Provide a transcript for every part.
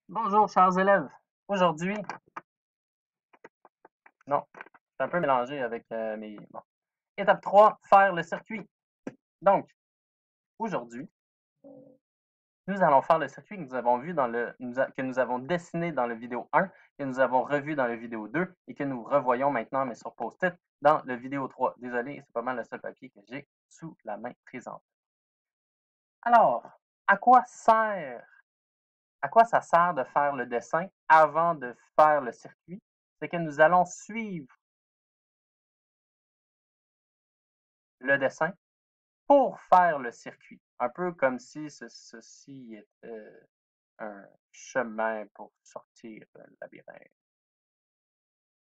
Bonjour, chers élèves. Aujourd'hui, non, c'est un peu mélangé avec mes... Bon. Étape 3, faire le circuit. Donc, aujourd'hui, nous allons faire le circuit que nous avons vu que nous avons dessiné dans le vidéo 1, que nous avons revu dans le vidéo 2 et que nous revoyons maintenant, mais sur post-it, dans le vidéo 3. Désolé, c'est pas mal le seul papier que j'ai sous la main présente. Alors, à quoi ça sert de faire le dessin avant de faire le circuit? C'est que nous allons suivre le dessin pour faire le circuit. Un peu comme si ceci était un chemin pour sortir d'un labyrinthe.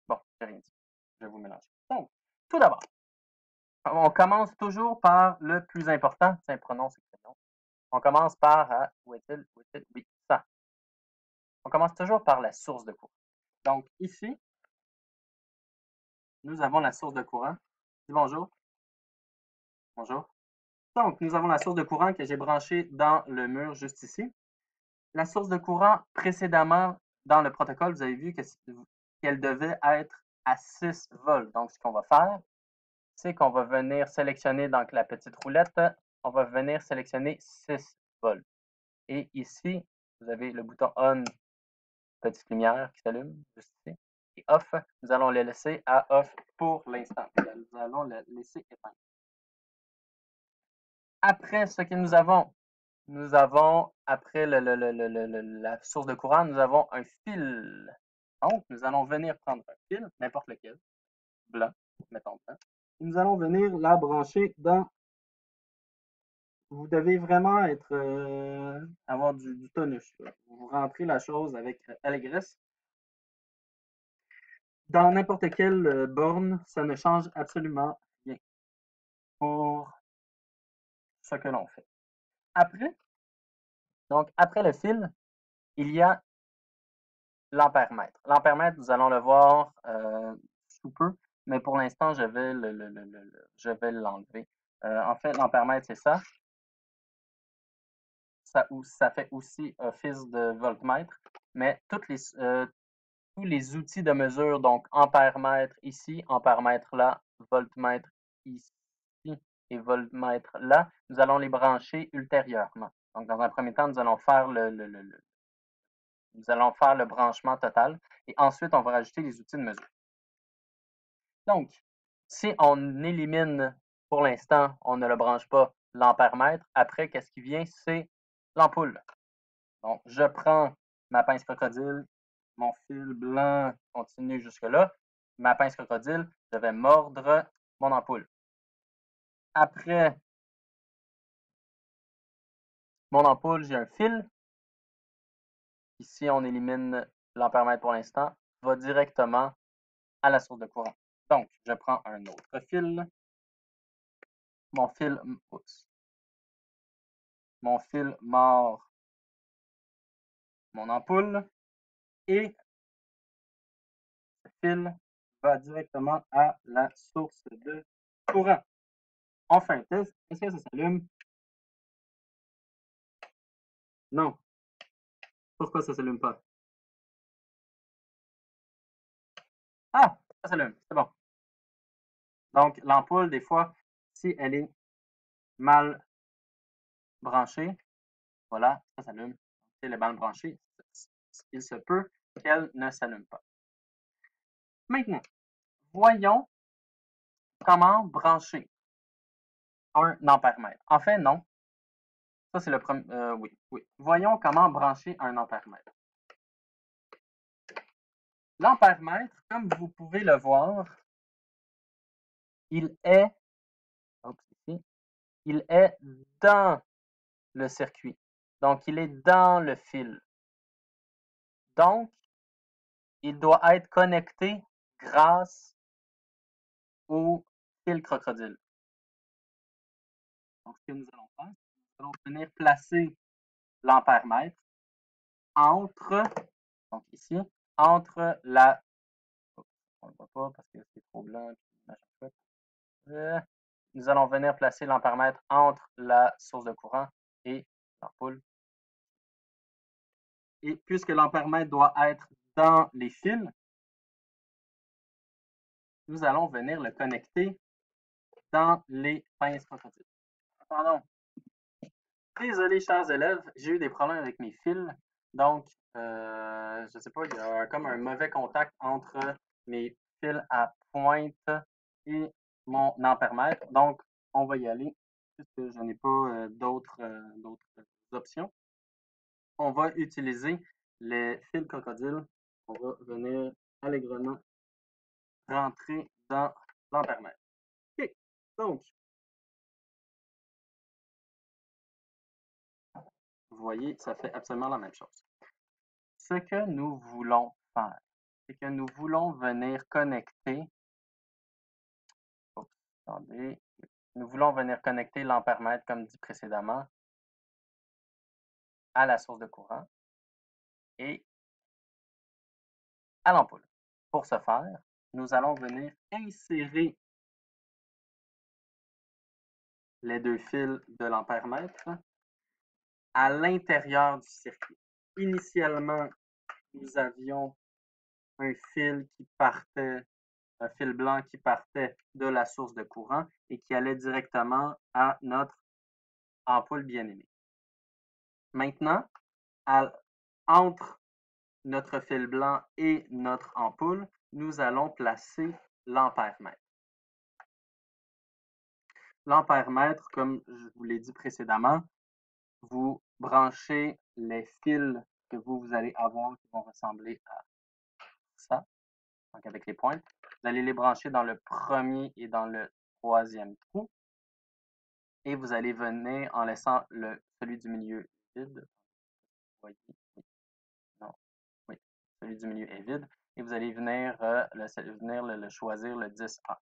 Bon, j'ai rien dit. Je vais vous mélanger. Donc, tout d'abord, on commence toujours par le plus important. Tiens, prenons ce crayon. On commence par, où est-il? Où est-il? Oui, ça. On commence toujours par la source de courant. Donc, ici, nous avons la source de courant. Dis bonjour. Bonjour. Donc, nous avons la source de courant que j'ai branchée dans le mur juste ici. La source de courant, précédemment, dans le protocole, vous avez vu qu'elle devait être à 6 volts. Donc, ce qu'on va faire, c'est qu'on va venir sélectionner donc la petite roulette, on va venir sélectionner 6 volts. Et ici, vous avez le bouton on, petite lumière qui s'allume, juste ici. Et off, nous allons le laisser à off pour l'instant. Nous allons le laisser éteindre. Après ce que nous avons, après la source de courant, nous avons un fil. Donc, nous allons venir prendre un fil, n'importe lequel, blanc, mettons blanc, et nous allons venir la brancher dans. Vous devez vraiment avoir du tonus. Là. Vous rentrez la chose avec allégresse. Dans n'importe quelle borne, ça ne change absolument rien pour ce que l'on fait. Après, donc après le fil, il y a l'ampèremètre. L'ampèremètre, nous allons le voir sous peu, mais pour l'instant, je vais l'enlever. En fait, l'ampèremètre, c'est ça. Ça fait aussi office de voltmètre, mais tous les outils de mesure, donc ampèremètre ici, ampèremètre là, voltmètre ici et voltmètre là, nous allons les brancher ultérieurement. Donc, dans un premier temps, nous allons faire le branchement total et ensuite, on va rajouter les outils de mesure. Donc, si on élimine, pour l'instant, on ne le branche pas, l'ampèremètre, après, qu'est-ce qui vient? C'est l'ampoule. Donc, je prends ma pince crocodile, mon fil blanc continue jusque-là. Ma pince crocodile, je vais mordre mon ampoule. Après mon ampoule, j'ai un fil. Ici, on élimine l'ampèremètre pour l'instant, va directement à la source de courant. Donc, je prends un autre fil. Mon fil, oups, mon fil mord mon ampoule et ce fil va directement à la source de courant. On fait un test. Est-ce que ça s'allume? Non. Pourquoi ça s'allume pas? Ah, ça s'allume. C'est bon. Donc, l'ampoule, des fois, si elle est mal branchée, voilà, ça s'allume. Si elle est mal branchée, il se peut qu'elle ne s'allume pas. Maintenant, voyons comment brancher un ampèremètre. En fait, non. Ça, c'est le premier. Oui, oui. Voyons comment brancher un ampèremètre. L'ampèremètre, comme vous pouvez le voir, il est, il est dans le circuit. Donc, il est dans le fil. Donc, il doit être connecté grâce au fil crocodile. Donc, ce que nous allons faire, c'est que nous allons venir placer l'ampèremètre entre, donc ici, entre la, on ne le voit pas parce que c'est trop blanc, nous allons venir placer l'ampèremètre entre la source de courant et l'ampoule. Et puisque l'ampèremètre doit être dans les fils, nous allons venir le connecter dans les pinces crocodiles. Pardon. Désolé, chers élèves, j'ai eu des problèmes avec mes fils. Donc, je ne sais pas, il y a comme un mauvais contact entre mes fils à pointe et mon ampèremètre. Donc, on va y aller puisque je n'ai pas d'autres options. On va utiliser les fils crocodiles. On va venir allègrement rentrer dans l'ampèremètre. OK. Donc, vous voyez, ça fait absolument la même chose. Ce que nous voulons faire, c'est que nous voulons venir connecter, attendez, nous voulons venir connecter l'ampèremètre, comme dit précédemment, à la source de courant et à l'ampoule. Pour ce faire, nous allons venir insérer les deux fils de l'ampèremètre à l'intérieur du circuit. Initialement, nous avions un fil blanc qui partait de la source de courant et qui allait directement à notre ampoule bien-aimée. Maintenant, entre notre fil blanc et notre ampoule, nous allons placer l'ampèremètre. L'ampèremètre, comme je vous l'ai dit précédemment, vous branchez les fils que vous allez avoir qui vont ressembler à ça, donc avec les pointes. Vous allez les brancher dans le premier et dans le troisième trou. Et vous allez venir en laissant celui du milieu vide. Vous voyez, oui, non, oui, celui du milieu est vide. Et vous allez venir, choisir le 10A.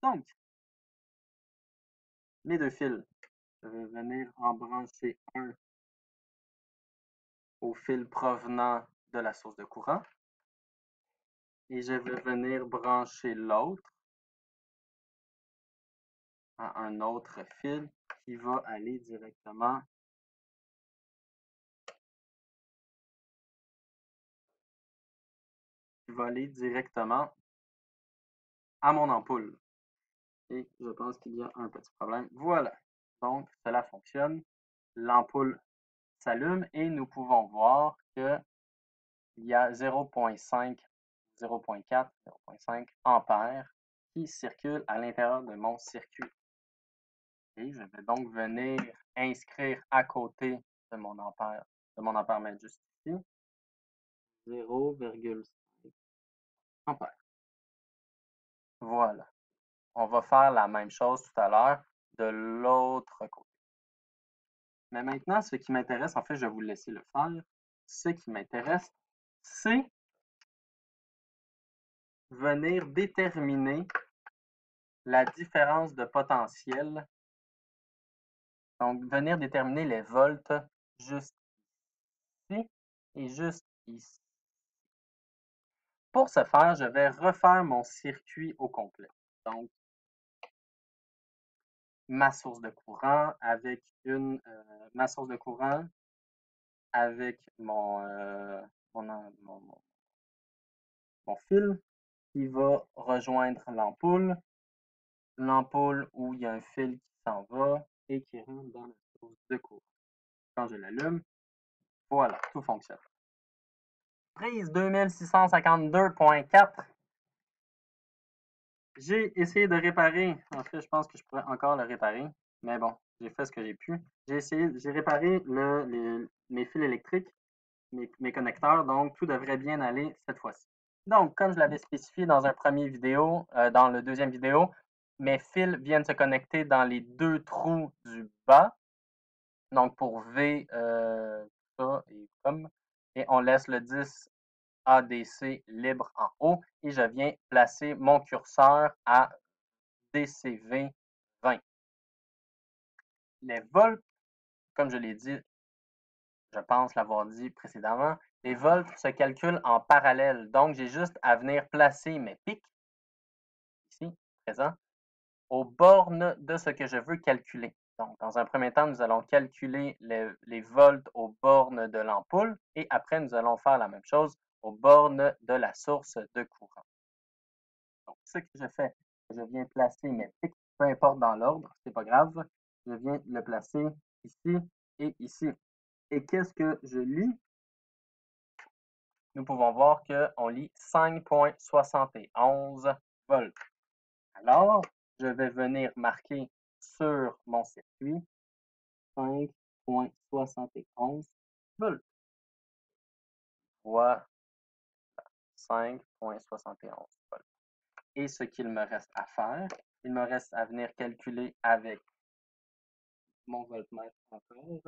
Donc, mes deux fils, je vais venir en brancher un au fil provenant de la source de courant. Et je vais venir brancher l'autre à un autre fil qui va aller directement à mon ampoule. Et je pense qu'il y a un petit problème. Voilà. Donc, cela fonctionne. L'ampoule s'allume et nous pouvons voir qu'il y a 0.5, 0.4, 0.5 ampères qui circulent à l'intérieur de mon circuit. Et je vais donc venir inscrire à côté de mon ampèremètre juste ici, 0,5 ampères. Voilà. On va faire la même chose tout à l'heure de l'autre côté. Mais maintenant, ce qui m'intéresse, en fait, je vais vous laisser le faire. Ce qui m'intéresse, c'est venir déterminer la différence de potentiel. Donc, venir déterminer les volts juste ici et juste ici. Pour ce faire, je vais refaire mon circuit au complet. Donc, ma source de courant avec mon fil qui va rejoindre l'ampoule. L'ampoule où il y a un fil qui s'en va et qui rentre dans la source de courant. Quand je l'allume, voilà, tout fonctionne. Prise 2652.4. J'ai essayé de réparer. En fait, je pense que je pourrais encore le réparer. Mais bon, j'ai fait ce que j'ai pu. J'ai réparé mes fils électriques, mes connecteurs, donc tout devrait bien aller cette fois-ci. Donc, comme je l'avais spécifié dans dans le deuxième vidéo, mes fils viennent se connecter dans les deux trous du bas. Donc, pour V, ça et comme. Et on laisse le 10 ADC libre en haut. Et je viens placer mon curseur à DCV 20. Les volts, comme je l'ai dit, je pense l'avoir dit précédemment, les volts se calculent en parallèle. Donc, j'ai juste à venir placer mes pics, ici, présents, aux bornes de ce que je veux calculer. Donc, dans un premier temps, nous allons calculer les volts aux bornes de l'ampoule et après, nous allons faire la même chose aux bornes de la source de courant. Donc, ce que je fais, je viens placer mes pics, peu importe dans l'ordre, c'est pas grave. Je viens le placer ici et ici. Et qu'est-ce que je lis? Nous pouvons voir qu'on lit 5,71 volts. Alors, je vais venir marquer sur mon circuit 5,71 volts. Voilà, 5,71 volts. Et ce qu'il me reste à faire, il me reste à venir calculer avec mon voltmètre encore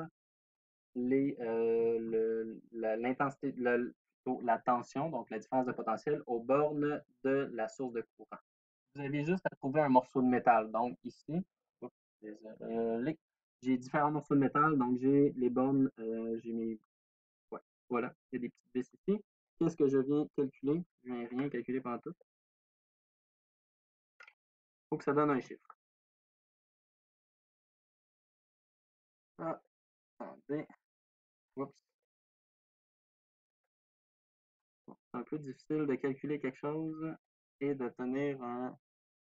l'intensité, la tension, donc la différence de potentiel aux bornes de la source de courant. Vous avez juste à trouver un morceau de métal. Donc ici, j'ai différents morceaux de métal. Donc j'ai les bornes, j'ai mes. Ouais, voilà, il y a des petites vis ici. Qu'est-ce que je viens calculer? Je viens rien calculer pendant tout. Il faut que ça donne un chiffre. Ah, attendez. Oups. C'est un peu difficile de calculer quelque chose et de tenir un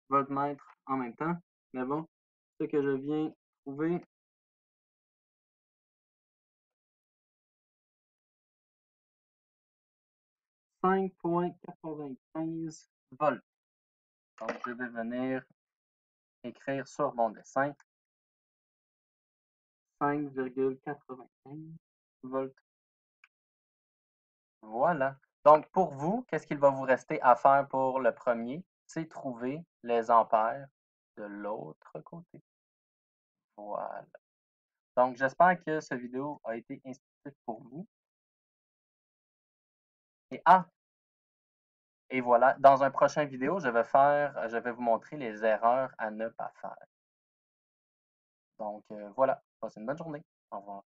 voltmètre en même temps. Mais bon, ce que je viens trouver, 5,95 volts. Donc, je vais venir écrire sur mon dessin 5,95 volts. Voilà. Donc, pour vous, qu'est-ce qu'il va vous rester à faire pour le premier? C'est trouver les ampères de l'autre côté. Voilà. Donc, j'espère que cette vidéo a été instructive pour vous. Et voilà, dans un prochain vidéo, je vais vous montrer les erreurs à ne pas faire. Donc, voilà. Passez une bonne journée. Au revoir.